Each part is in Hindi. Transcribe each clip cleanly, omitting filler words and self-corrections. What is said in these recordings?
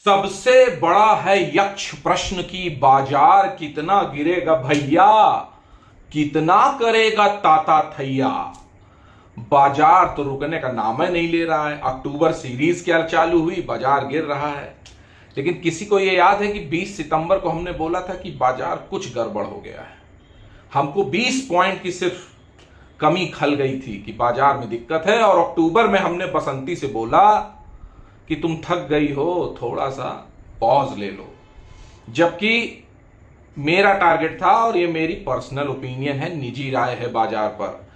सबसे बड़ा है यक्ष प्रश्न की बाजार कितना गिरेगा भैया, कितना करेगा ताता थैया। बाजार तो रुकने का नाम ही नहीं ले रहा है। अक्टूबर सीरीज क्या चालू हुई, बाजार गिर रहा है। लेकिन किसी को यह याद है कि 20 सितंबर को हमने बोला था कि बाजार कुछ गड़बड़ हो गया है। हमको 20 पॉइंट की सिर्फ कमी खल गई थी कि बाजार में दिक्कत है, और अक्टूबर में हमने बसंती से बोला कि तुम थक गई हो, थोड़ा सा पॉज ले लो। जबकि मेरा टारगेट था, और ये मेरी पर्सनल ओपिनियन है, निजी राय है बाजार पर।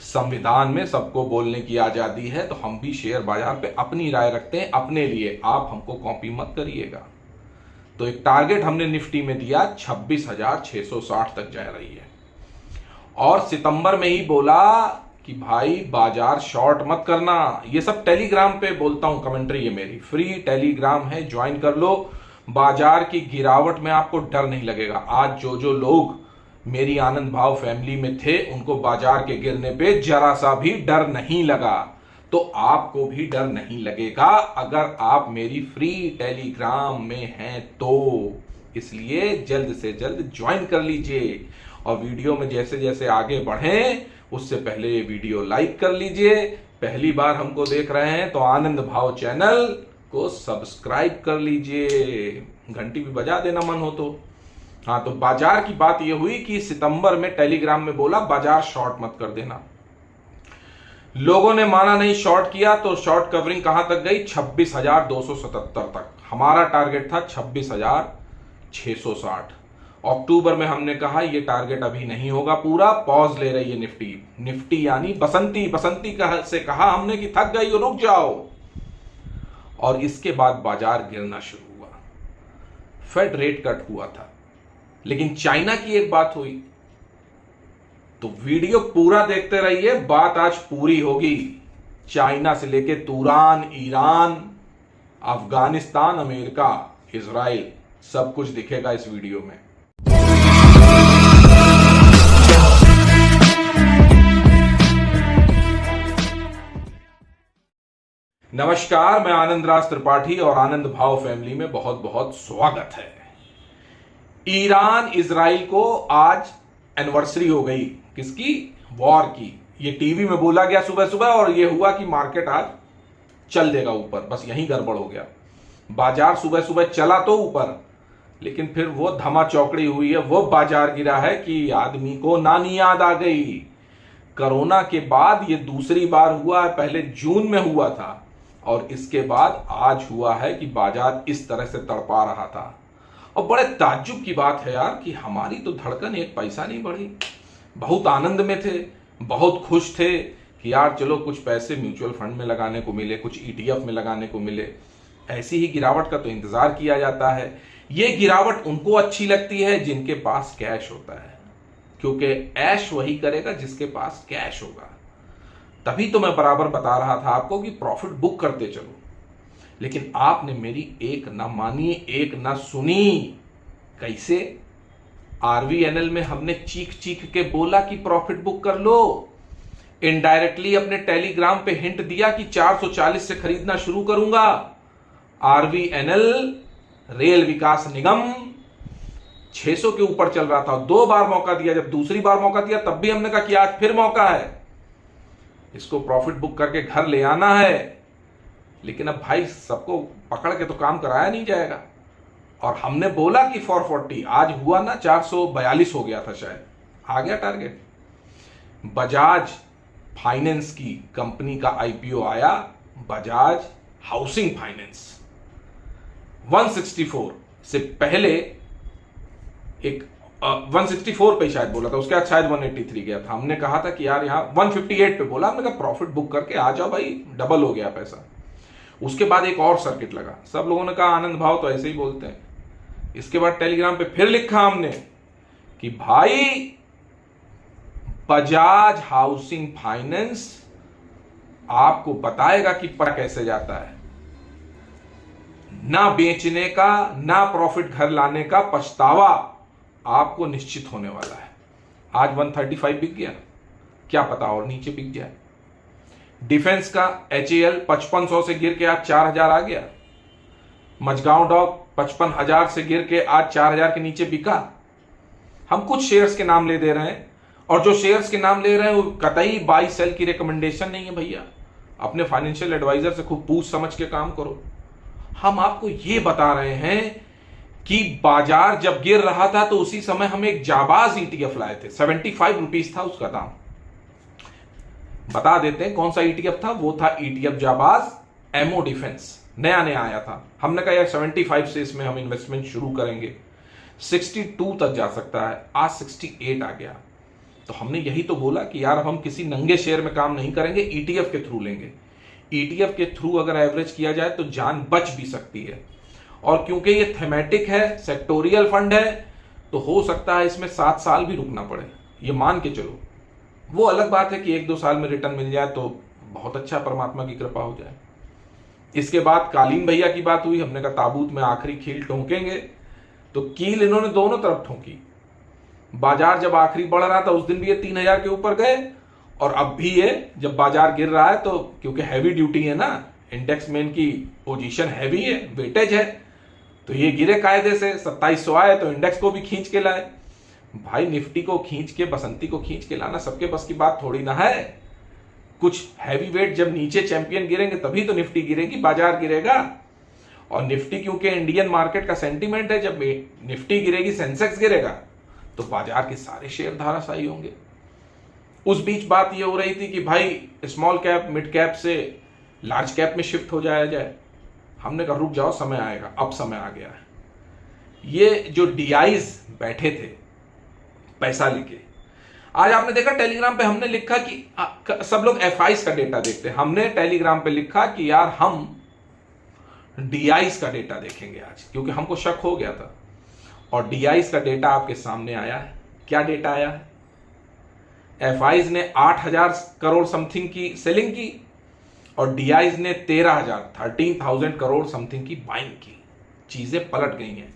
संविधान में सबको बोलने की आजादी है, तो हम भी शेयर बाजार पे अपनी राय रखते हैं अपने लिए। आप हमको कॉपी मत करिएगा। तो एक टारगेट हमने निफ्टी में दिया, 26,660 तक जा रही है। और सितंबर में ही बोला कि भाई बाजार शॉर्ट मत करना। ये सब टेलीग्राम पे बोलता हूं, कमेंट्री ये मेरी फ्री टेलीग्राम है, ज्वाइन कर लो। बाजार की गिरावट में आपको डर नहीं लगेगा। आज जो लोग मेरी आनंद भाव फैमिली में थे, उनको बाजार के गिरने पे जरा सा भी डर नहीं लगा, तो आपको भी डर नहीं लगेगा अगर आप मेरी फ्री टेलीग्राम में हैं तो। इसलिए जल्द से जल्द ज्वाइन कर लीजिए, और वीडियो में जैसे जैसे आगे बढ़ें उससे पहले ये वीडियो लाइक कर लीजिए। पहली बार हमको देख रहे हैं तो आनंद भाव चैनल को सब्सक्राइब कर लीजिए, घंटी भी बजा देना मन हो तो। हाँ, तो बाजार की बात ये हुई कि सितंबर में टेलीग्राम में बोला बाजार शॉर्ट मत कर देना। लोगों ने माना नहीं, शॉर्ट किया, तो शॉर्ट कवरिंग कहां तक गई, 26,277 तक। हमारा टारगेट था 26,660। अक्टूबर में हमने कहा ये टारगेट अभी नहीं होगा पूरा, पॉज ले रही है निफ्टी यानी बसंती से कहा हमने कि थक गई हो, रुक जाओ। और इसके बाद बाजार गिरना शुरू हुआ। फेड रेट कट हुआ था, लेकिन चाइना की एक बात हुई। तो वीडियो पूरा देखते रहिए, बात आज पूरी होगी। चाइना से लेके तुरान, ईरान, अफगानिस्तान, अमेरिका, इजराइल, सब कुछ दिखेगा इस वीडियो में। नमस्कार, मैं आनंद राज त्रिपाठी, और आनंद भाव फैमिली में बहुत बहुत स्वागत है। ईरान इजराइल को आज एनिवर्सरी हो गई, किसकी, वॉर की। ये टीवी में बोला गया सुबह सुबह, और ये हुआ कि मार्केट आज चल देगा ऊपर। बस यही गड़बड़ हो गया। बाजार सुबह सुबह चला तो ऊपर, लेकिन फिर वो धमा चौकड़ी हुई है, वो बाजार गिरा है कि आदमी को नानी याद आ गई। कोरोना के बाद ये दूसरी बार हुआ है, पहले जून में हुआ था, और इसके बाद आज हुआ है कि बाजार इस तरह से तड़पा रहा था। और बड़े ताज्जुब की बात है यार कि हमारी तो धड़कन एक पैसा नहीं बढ़ी। बहुत आनंद में थे, बहुत खुश थे कि यार चलो कुछ पैसे म्यूचुअल फंड में लगाने को मिले, कुछ ETF में लगाने को मिले। ऐसी ही गिरावट का तो इंतजार किया जाता है। ये गिरावट उनको अच्छी लगती है जिनके पास कैश होता है, क्योंकि ऐश वही करेगा जिसके पास कैश होगा। तभी तो मैं बराबर बता रहा था आपको कि प्रॉफिट बुक करते चलो, लेकिन आपने मेरी एक ना मानी, एक ना सुनी। कैसे? RVNL में हमने चीख चीख के बोला कि प्रॉफिट बुक कर लो। इनडायरेक्टली अपने टेलीग्राम पे हिंट दिया कि 440 से खरीदना शुरू करूंगा। RVNL, रेल विकास निगम 600 के ऊपर चल रहा था। 2 बार मौका दिया, जब दूसरी बार मौका दिया तब भी हमने कहा कि आज फिर मौका है, इसको प्रॉफिट बुक करके घर ले आना है। लेकिन अब भाई सबको पकड़ के तो काम कराया नहीं जाएगा। और हमने बोला कि 440, आज हुआ ना 442 हो गया था शायद, आ गया टारगेट। बजाज फाइनेंस की कंपनी का IPO आया, बजाज हाउसिंग फाइनेंस। 164 से पहले एक 164 पे शायद बोला था, उसके बाद शायद 183 गया था। हमने कहा था कि यार यहां 158 पे बोला, हमने कहा प्रॉफिट बुक करके आ जाओ भाई, डबल हो गया पैसा। उसके बाद एक और सर्किट लगा, सब लोगों ने कहा आनंद भाव तो ऐसे ही बोलते हैं। इसके बाद टेलीग्राम पे फिर लिखा हमने कि भाई बजाज हाउसिंग फाइनेंस आपको बताएगा कि पर कैसे जाता है। ना बेचने का, ना प्रॉफिट घर लाने का पछतावा आपको निश्चित होने वाला है। आज 135 बिक गया, क्या पता और नीचे बिक जाए। डिफेंस का HAL 5500 से गिर के आज 4000 आ गया। मजगांव डॉक 55,000 से गिर के आज 4,000 के नीचे बिका। हम कुछ शेयर्स के नाम ले दे रहे हैं, और जो शेयर्स के नाम ले रहे हैं वो कतई बाई सेल की रिकमेंडेशन नहीं है भैया। अपने फाइनेंशियल एडवाइजर से खूब पूछ समझ के काम करो। हम आपको ये बता रहे हैं कि बाजार जब गिर रहा था तो उसी समय हम एक जाबाज ईटीएफ लाए थे, 75 रुपीज था उसका दाम। बता देते हैं कौन सा ईटीएफ था। वो था ईटीएफ जाबाज एमओ डिफेंस, नया नया आया था। हमने कहा यार 75 से इसमें हम इन्वेस्टमेंट शुरू करेंगे, 62 तक जा सकता है, आज 68 आ गया। तो हमने यही तो बोला कि यार हम किसी नंगे शेयर में काम नहीं करेंगे, ईटीएफ के थ्रू लेंगे। ईटीएफ के थ्रू अगर एवरेज किया जाए तो जान बच भी सकती है। और क्योंकि ये थेमेटिक है, सेक्टोरियल फंड है, तो हो सकता है इसमें 7 साल भी रुकना पड़े, ये मान के चलो। वो अलग बात है कि 1-2 साल में रिटर्न मिल जाए तो बहुत अच्छा, परमात्मा की कृपा हो जाए। इसके बाद कालीन भैया की बात हुई, हमने कहा ताबूत में आखिरी कील ठोकेंगे, तो कील इन्होंने दोनों तरफ ठोकी। बाजार जब आखिरी बढ़ रहा था उस दिन भी ये 3,000 के ऊपर गए, और अब भी ये जब बाजार गिर रहा है तो क्योंकि हैवी ड्यूटी है ना, इंडेक्स में इनकी पोजीशन हैवी है, वेटेज है, तो ये गिरे कायदे से। 2700 आए तो इंडेक्स को भी खींच के लाए। भाई निफ्टी को खींच के, बसंती को खींच के लाना सबके बस की बात थोड़ी ना है। कुछ हैवी वेट जब नीचे चैंपियन गिरेंगे तभी तो निफ्टी गिरेगी, बाजार गिरेगा। और निफ्टी क्योंकि इंडियन मार्केट का सेंटीमेंट है, जब निफ्टी गिरेगी, सेंसेक्स गिरेगा, तो बाजार के सारे शेयर धाराशायी होंगे। उस बीच बात यह हो रही थी कि भाई स्मॉल कैप, मिड कैप से लार्ज कैप में शिफ्ट हो जाया जाए। हमने कहा रुक जाओ, समय आएगा। अब समय आ गया है। ये जो डीआईज बैठे थे पैसा लेके, आज आपने देखा टेलीग्राम पे हमने लिखा कि सब लोग एफआईज का डेटा देखते हैं, हमने टेलीग्राम पे लिखा कि यार हम डीआईज का डेटा देखेंगे आज, क्योंकि हमको शक हो गया था। और डीआईज का डेटा आपके सामने आया है। क्या डेटा आया है? एफआईज ने 8,000 करोड़ समथिंग की सेलिंग की, और डीआईज ने 13,000 करोड़ समथिंग की बाइंग की। चीजें पलट गई हैं।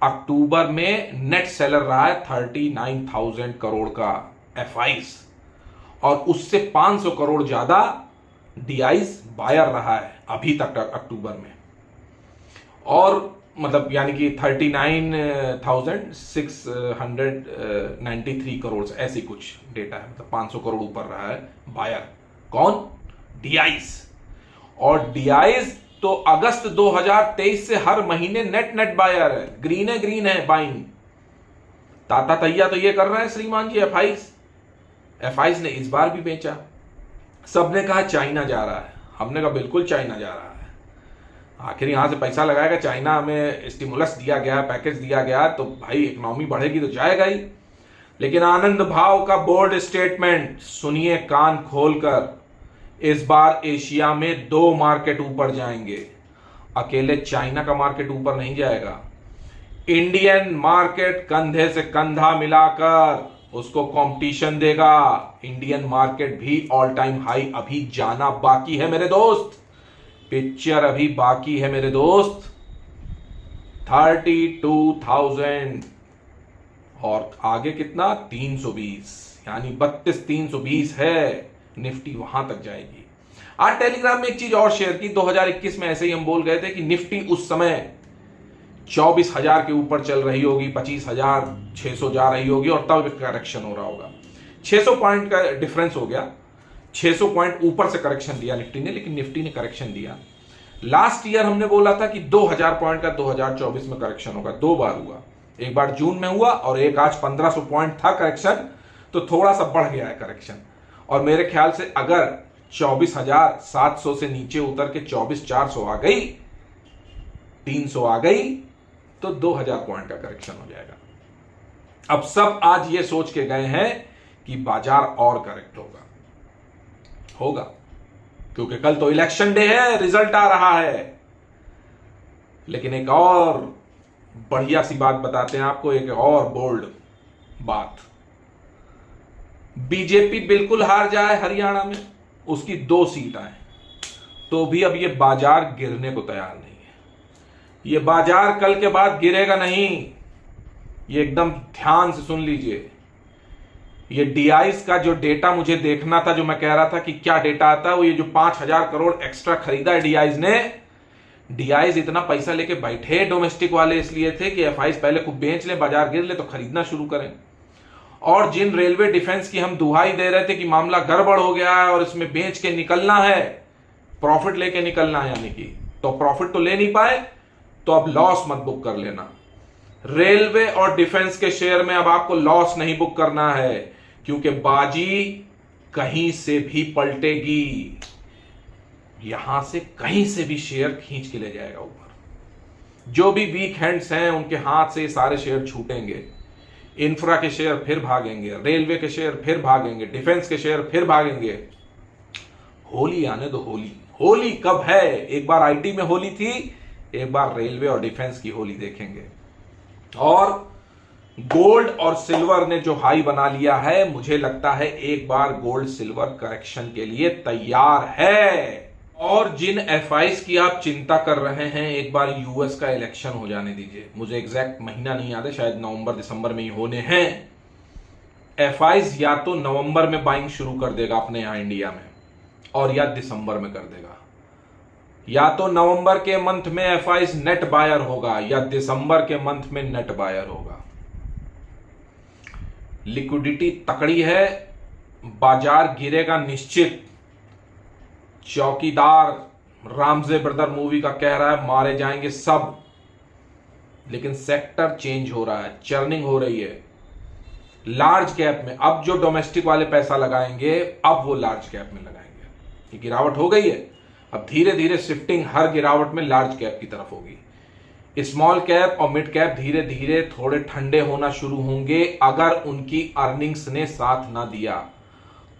अक्टूबर में नेट सेलर रहा है 39,000 करोड़ का एफआईज, और उससे 500 करोड़ ज्यादा डीआईज बायर रहा है अभी तक अक्टूबर में। और मतलब यानी कि 39,693 करोड़ ऐसी कुछ डेटा है, मतलब 500 करोड़ ऊपर रहा है बायर। कौन? डीआईज। और डीआईज तो अगस्त 2023 से हर महीने नेट बायर है, ग्रीन है बाइंग। ताता तैया तो ये कर रहे हैं श्रीमान जी एफआईज ने इस बार भी बेचा। सबने कहा चाइना जा रहा है, हमने कहा बिल्कुल चाइना जा रहा है। आखिर यहां से पैसा लगाएगा, चाइना हमें स्टिमुलस दिया गया, पैकेज दिया गया, तो भाई इकोनॉमी बढ़ेगी तो जाएगा ही। लेकिन आनंद भाव का बोल्ड स्टेटमेंट सुनिए कान खोलकर, इस बार एशिया में 2 मार्केट ऊपर जाएंगे। अकेले चाइना का मार्केट ऊपर नहीं जाएगा, इंडियन मार्केट कंधे से कंधा मिलाकर उसको कंपटीशन देगा। इंडियन मार्केट भी ऑल टाइम हाई अभी जाना बाकी है मेरे दोस्त, पिक्चर अभी बाकी है मेरे दोस्त। 32,000 और आगे कितना? 320, यानी 32,320 है। निफ्टी वहां तक जाएगी। आज टेलीग्राम में एक चीज और शेयर की, 2021 में ऐसे ही हम बोल गए थे कि निफ्टी उस समय 24,000 के ऊपर चल रही होगी, 25,600 जा रही होगी, और तब करेक्शन हो रहा होगा। 600 पॉइंट का डिफरेंस हो गया, 600 पॉइंट ऊपर से करेक्शन दिया निफ्टी ने, लेकिन निफ्टी ने करेक्शन दिया। लास्ट ईयर हमने बोला था कि 2,000 पॉइंट का 2024 में करेक्शन होगा। 2 बार हुआ, एक बार जून में हुआ और एक आज 1,500 पॉइंट था करेक्शन, तो थोड़ा सा बढ़ गया है करेक्शन। और मेरे ख्याल से अगर 24,700 से नीचे उतर के 24,400 आ गई, 300 आ गई, तो 2,000 पॉइंट का करेक्शन हो जाएगा। अब सब आज ये सोच के गए हैं कि बाजार और करेक्ट होगा, क्योंकि कल तो इलेक्शन डे है, रिजल्ट आ रहा है। लेकिन एक और बढ़िया सी बात बताते हैं आपको, एक और बोल्ड बात। बीजेपी बिल्कुल हार जाए हरियाणा में, उसकी 2 सीट आए, तो भी अब ये बाजार गिरने को तैयार नहीं है। ये बाजार कल के बाद गिरेगा नहीं, ये एकदम ध्यान से सुन लीजिए। ये डीआईज का जो डेटा मुझे देखना था, जो मैं कह रहा था कि क्या डेटा आता है, वो ये जो 5,000 करोड़ एक्स्ट्रा खरीदा है डीआईज ने, डीआईज इतना पैसा लेके बैठे डोमेस्टिक वाले इसलिए थे कि एफआईज पहले खूब बेच ले, बाजार गिर ले तो खरीदना शुरू करें। और जिन रेलवे डिफेंस की हम दुहाई दे रहे थे कि मामला गड़बड़ हो गया है और इसमें बेच के निकलना है, प्रॉफिट लेके निकलना है, यानी कि तो प्रॉफिट तो ले नहीं पाए, तो अब लॉस मत बुक कर लेना। रेलवे और डिफेंस के शेयर में अब आपको लॉस नहीं बुक करना है, क्योंकि बाजी कहीं से भी पलटेगी, यहां से कहीं से भी शेयर खींच के ले जाएगा ऊपर। जो भी वीक हैंड्स हैं उनके हाथ से सारे शेयर छूटेंगे। इंफ्रा के शेयर फिर भागेंगे, रेलवे के शेयर फिर भागेंगे, डिफेंस के शेयर फिर भागेंगे। होली आने दो। होली कब है? एक बार आईटी में होली थी, एक बार रेलवे और डिफेंस की होली देखेंगे। और गोल्ड और सिल्वर ने जो हाई बना लिया है, मुझे लगता है एक बार गोल्ड सिल्वर करेक्शन के लिए तैयार है। और जिन एफआईज की आप चिंता कर रहे हैं, एक बार यूएस का इलेक्शन हो जाने दीजिए। मुझे एग्जैक्ट महीना नहीं याद है, शायद नवंबर दिसंबर में ही होने हैं। एफआईज या तो नवंबर में बाइंग शुरू कर देगा अपने यहां इंडिया में, और या दिसंबर में कर देगा। या तो नवंबर के मंथ में एफआईज नेट बायर होगा, या दिसंबर के मंथ में नेट बायर होगा। लिक्विडिटी तकड़ी है, बाजार गिरेगा निश्चित। चौकीदार रामजे ब्रदर मूवी का कह रहा है मारे जाएंगे सब, लेकिन सेक्टर चेंज हो रहा है, चर्निंग हो रही है। लार्ज कैप में अब जो डोमेस्टिक वाले पैसा लगाएंगे, अब वो लार्ज कैप में लगाएंगे। ये गिरावट हो गई है, अब धीरे धीरे शिफ्टिंग हर गिरावट में लार्ज कैप की तरफ होगी। स्मॉल कैप और मिड कैप धीरे धीरे थोड़े ठंडे होना शुरू होंगे, अगर उनकी अर्निंग्स ने साथ ना दिया।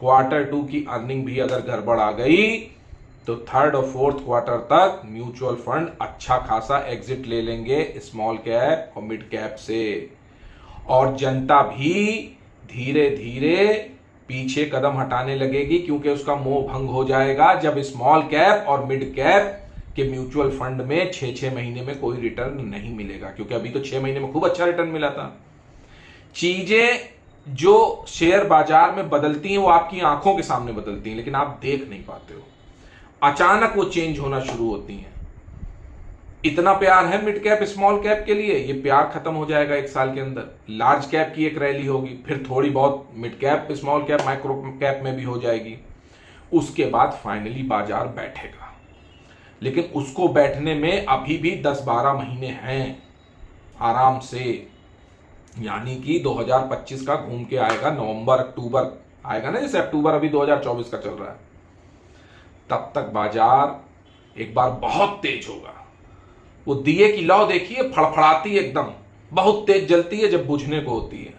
क्वार्टर 2 की अर्निंग भी अगर गड़बड़ आ गई तो थर्ड और फोर्थ क्वार्टर तक म्यूचुअल फंड अच्छा खासा एग्जिट ले लेंगे स्मॉल कैप और मिड कैप से। और जनता भी धीरे धीरे पीछे कदम हटाने लगेगी, क्योंकि उसका मोह भंग हो जाएगा जब स्मॉल कैप और मिड कैप के म्यूचुअल फंड में 6-6 महीने में कोई रिटर्न नहीं मिलेगा। क्योंकि अभी तो 6 महीने में खूब अच्छा रिटर्न मिला था। चीजें जो शेयर बाजार में बदलती हैं वो आपकी आंखों के सामने बदलती हैं, लेकिन आप देख नहीं पाते हो। अचानक वो चेंज होना शुरू होती हैं। इतना प्यार है मिड कैप स्मॉल कैप के लिए, ये प्यार खत्म हो जाएगा 1 साल के अंदर। लार्ज कैप की एक रैली होगी, फिर थोड़ी बहुत mid cap small cap micro cap में भी हो जाएगी। उसके बाद फाइनली बाजार बैठेगा, लेकिन उसको बैठने में अभी भी 10-12 महीने हैं आराम से। यानी कि 2025 का घूम के आएगा, नवंबर अक्टूबर आएगा ना, जैसे अक्टूबर अभी 2024 का चल रहा है। तब तक बाजार एक बार बहुत तेज होगा। वो दिए की लौ देखिए, फड़फड़ाती एकदम, बहुत तेज जलती है जब बुझने को होती है।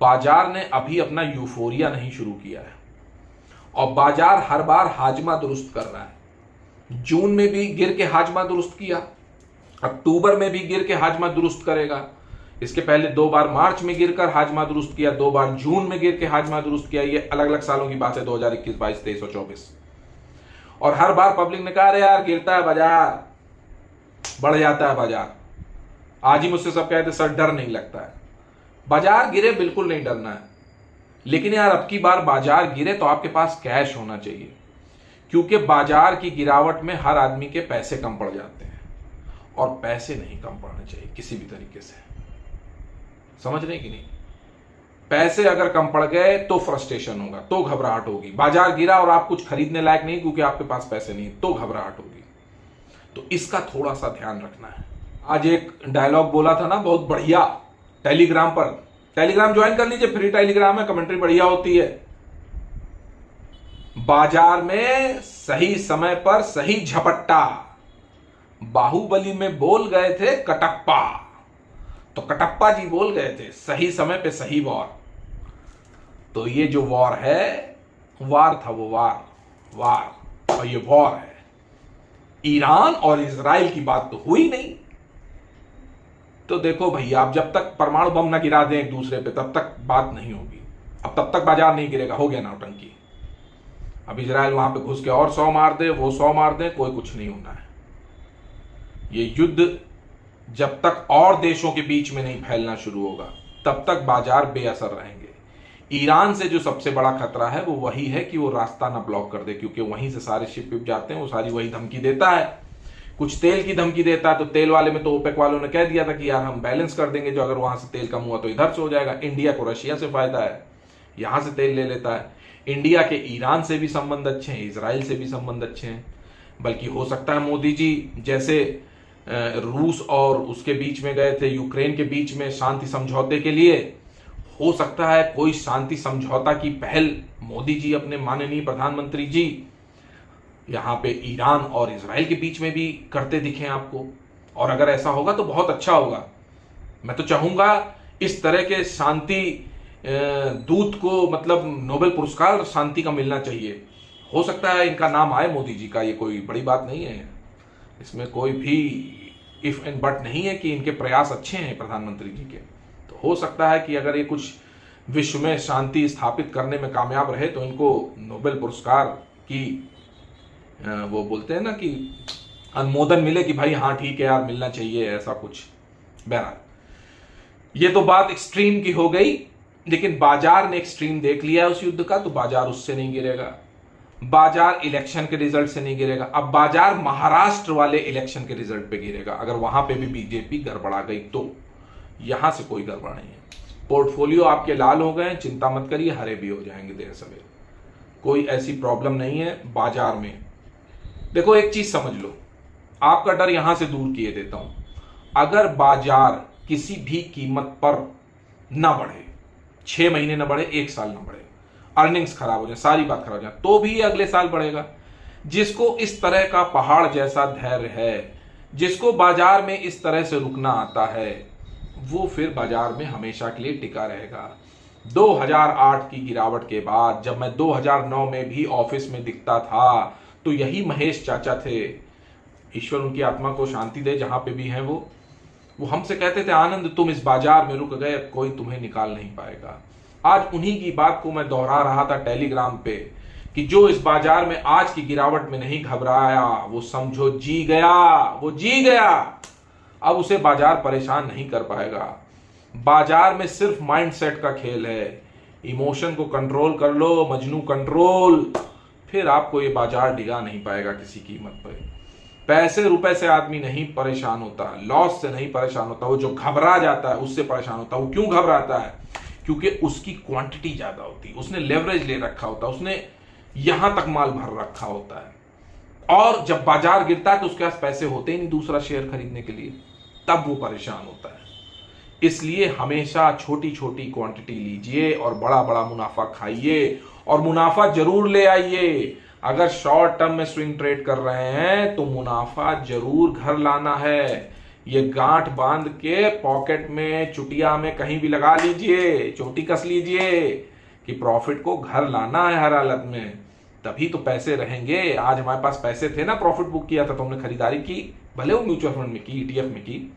बाजार ने अभी अपना यूफोरिया नहीं शुरू किया है, और बाजार हर बार हाजमा दुरुस्त कर रहा है। जून में भी गिर के हाजमा दुरुस्त किया, अक्टूबर में भी गिर के हाजमा दुरुस्त करेगा। इसके पहले 2 बार मार्च में गिरकर हाजमा दुरुस्त किया, 2 बार जून में गिर के हाजमा दुरुस्त किया। ये अलग अलग सालों की बात है, 2021, 22, 23 और 24। और हर बार पब्लिक ने कहा अरे यार गिरता है बाजार, बढ़ जाता है बाजार। आज ही मुझसे सब कहते सर डर नहीं लगता है। बाजार गिरे बिल्कुल नहीं डरना है, लेकिन यार अब की बार बाजार गिरे तो आपके पास कैश होना चाहिए, क्योंकि बाजार की गिरावट में हर आदमी के पैसे कम पड़ जाते हैं, और पैसे नहीं कम पड़ने चाहिए किसी भी तरीके से। समझ रहे कि नहीं? पैसे अगर कम पड़ गए तो फ्रस्ट्रेशन होगा, तो घबराहट होगी। बाजार गिरा और आप कुछ खरीदने लायक नहीं क्योंकि आपके पास पैसे नहीं, तो घबराहट होगी। तो इसका थोड़ा सा ध्यान रखना है। आज एक डायलॉग बोला था ना बहुत बढ़िया टेलीग्राम पर, टेलीग्राम ज्वाइन कर लीजिए, फ्री टेलीग्राम है, कमेंट्री बढ़िया होती है। बाजार में सही समय पर सही झपट्टा। बाहुबली में बोल गए थे कटप्पा, तो कटप्पा जी बोल गए थे सही समय पे सही वॉर। तो ये जो वॉर है, वार था वो वार, और ये वॉर है। ईरान और इजराइल की बात तो हुई नहीं। तो देखो भैया, आप जब तक परमाणु बम ना गिरा दें एक दूसरे पे, तब तक बात नहीं होगी। अब तब तक बाजार नहीं गिरेगा, हो गया नौटंकी। अब इजराइल वहां पे घुस के और 100 मार दे, वो 100 मार दे, कोई कुछ नहीं होना है। ये युद्ध जब तक और देशों के बीच में नहीं फैलना शुरू होगा, तब तक बाजार बेअसर रहेंगे। ईरान से जो सबसे बड़ा खतरा है वो वही है कि वो रास्ता ना ब्लॉक कर दे, क्योंकि वहीं से सारे शिप विप जाते हैं, वो सारी वही धमकी देता है। कुछ तेल की धमकी देता है तो तेल वाले में तो ओपेक वालों ने कह दिया था कि यार हम बैलेंस कर देंगे, जो अगर वहां से तेल कम हुआ तो इधर से हो जाएगा। इंडिया को रशिया से फायदा है, यहां से तेल ले लेता है। इंडिया के ईरान से भी संबंध अच्छे हैं, इजराइल से भी संबंध अच्छे हैं। बल्कि हो सकता है मोदी जी जैसे रूस और उसके बीच में गए थे, यूक्रेन के बीच में शांति समझौते के लिए, हो सकता है कोई शांति समझौता की पहल मोदी जी अपने माननीय प्रधानमंत्री जी यहां पे ईरान और इजराइल के बीच में भी करते दिखें आपको। और अगर ऐसा होगा तो बहुत अच्छा होगा। मैं तो चाहूंगा इस तरह के शांति दूत को मतलब नोबेल पुरस्कार शांति का मिलना चाहिए। हो सकता है इनका नाम आए मोदी जी का, ये कोई बड़ी बात नहीं है, इसमें कोई भी इफ एंड बट नहीं है कि इनके प्रयास अच्छे हैं प्रधानमंत्री जी के। तो हो सकता है कि अगर ये कुछ विश्व में शांति स्थापित करने में कामयाब रहे तो इनको नोबेल पुरस्कार की वो बोलते हैं ना कि अनुमोदन मिले कि भाई हाँ ठीक है यार मिलना चाहिए, ऐसा कुछ। बहरहाल ये तो बात एक्सट्रीम की हो गई, लेकिन बाजार ने एक्सट्रीम देख लिया है उस युद्ध का, तो बाजार उससे नहीं गिरेगा। बाजार इलेक्शन के रिजल्ट से नहीं गिरेगा। अब बाजार महाराष्ट्र वाले इलेक्शन के रिजल्ट पे गिरेगा। अगर वहां पे भी बीजेपी गड़बड़ा गई तो यहां से कोई गड़बड़ नहीं है। पोर्टफोलियो आपके लाल हो गए, चिंता मत करिए, हरे भी हो जाएंगे देर सवेर, कोई ऐसी प्रॉब्लम नहीं है बाजार में। देखो एक चीज समझ लो, आपका डर यहां से दूर किए देता हूं। अगर बाजार किसी भी कीमत पर ना बढ़े, 6 महीने ना बढ़े, 1 साल ना बढ़े, अर्निंग्स खराब हो जाए, सारी बात खराब हो जाए, तो भी ये अगले साल बढ़ेगा। जिसको इस तरह का पहाड़ जैसा धैर्य है, जिसको बाजार में इस तरह से रुकना आता है, वो फिर बाजार में हमेशा के लिए टिका रहेगा। 2008 की गिरावट के बाद जब मैं 2009 में भी ऑफिस में दिखता था तो यही महेश चाचा थे, ईश्वर उनकी आत्मा को शांति दे जहां पे भी हैं वो हमसे कहते थे आनंद तुम इस बाजार में रुक गए, अब कोई तुम्हें निकाल नहीं पाएगा। आज उन्हीं की बात को मैं दोहरा रहा था टेलीग्राम पे कि जो इस बाजार में आज की गिरावट में नहीं घबराया वो समझो जी गया, वो जी गया। अब उसे बाजार परेशान नहीं कर पाएगा। बाजार में सिर्फ माइंडसेट का खेल है। इमोशन को कंट्रोल कर लो, मजनू कंट्रोल, फिर आपको ये बाजार डिगा नहीं पाएगा किसी कीमत पर। पैसे रुपए से आदमी नहीं परेशान होता, लॉस से नहीं परेशान होता, वो जो घबरा जाता है उससे परेशान होता है। वो क्यों घबराता है? क्योंकि उसकी क्वांटिटी ज्यादा होती, उसने लेवरेज ले रखा होता, उसने यहां तक माल भर रखा होता है। और जब बाजार गिरता है तो उसके पास पैसे होते ही नहीं दूसरा शेयर खरीदने के लिए, तब वो परेशान होता है। इसलिए हमेशा छोटी छोटी क्वांटिटी लीजिए और बड़ा बड़ा मुनाफा खाइए, और मुनाफा जरूर ले आइए। अगर शॉर्ट टर्म में स्विंग ट्रेड कर रहे हैं तो मुनाफा जरूर घर लाना है। ये गांठ बांध के पॉकेट में, चुटिया में कहीं भी लगा लीजिए, चोटी कस लीजिए कि प्रॉफिट को घर लाना है हर हालत में, तभी तो पैसे रहेंगे। आज हमारे पास पैसे थे ना, प्रॉफिट बुक किया था तो हमने खरीदारी की, भले वो म्यूचुअल फंड में की, ईटीएफ में की।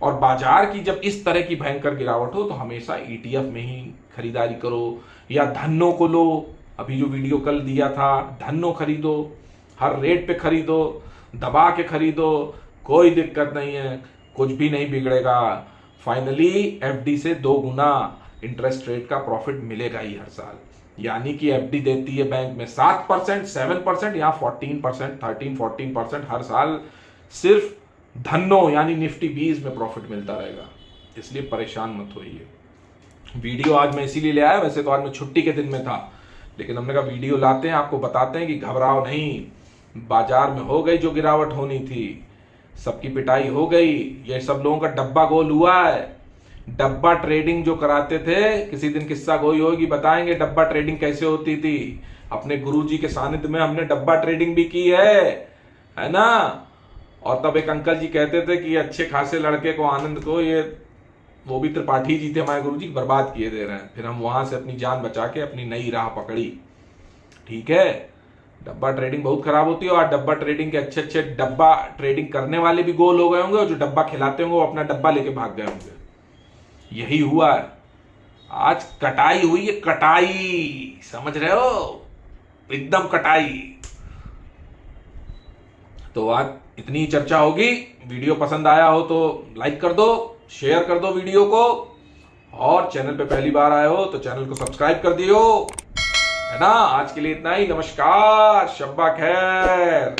और बाजार की जब इस तरह की भयंकर गिरावट हो तो हमेशा ईटीएफ में ही खरीदारी करो, या धन्नो को लो। अभी जो वीडियो कल दिया था, धन्नो खरीदो, हर रेट पे खरीदो, दबा के खरीदो, कोई दिक्कत नहीं है, कुछ भी नहीं बिगड़ेगा। फाइनली एफडी से 2 गुना इंटरेस्ट रेट का प्रॉफिट मिलेगा ही हर साल। यानी कि एफडी देती है बैंक में 7%, 7% या 14%, 13-14% हर साल सिर्फ धन्नो यानी निफ्टी 20 में प्रॉफिट मिलता रहेगा। इसलिए परेशान मत होइए। वीडियो आज मैं इसीलिए ले आया, वैसे तो आज मैं छुट्टी के दिन में था, लेकिन हमने कहा वीडियो लाते हैं, आपको बताते हैं कि घबराओ नहीं। बाजार में हो गई जो गिरावट होनी थी, सबकी पिटाई हो गई, ये सब लोगों का डब्बा गोल हुआ है। डब्बा ट्रेडिंग जो कराते थे, किसी दिन किस्सा गोई होगी, बताएंगे डब्बा ट्रेडिंग कैसे होती थी। अपने गुरुजी के सानिध्य में हमने डब्बा ट्रेडिंग भी की है ना। और तब एक अंकल जी कहते थे कि अच्छे खासे लड़के को, आनंद को, ये वो भी त्रिपाठी जी थे हमारे गुरुजी, बर्बाद किए दे रहे हैं। फिर हम वहां से अपनी जान बचा के अपनी नई राह पकड़ी। ठीक है, डब्बा ट्रेडिंग बहुत खराब होती है। और डब्बा ट्रेडिंग के अच्छे अच्छे डब्बा ट्रेडिंग करने वाले भी गोल हो गए होंगे, और जो डब्बा खिलाते होंगे वो अपना डब्बा लेके भाग गए होंगे। यही हुआ है, आज कटाई हुई है, कटाई, समझ रहे हो, एकदम कटाई। तो आज इतनी चर्चा होगी। वीडियो पसंद आया हो तो लाइक कर दो, शेयर कर दो वीडियो को, और चैनल पे पहली बार आए हो तो चैनल को सब्सक्राइब कर दियो, है ना। आज के लिए इतना ही, नमस्कार, शब्बा खैर।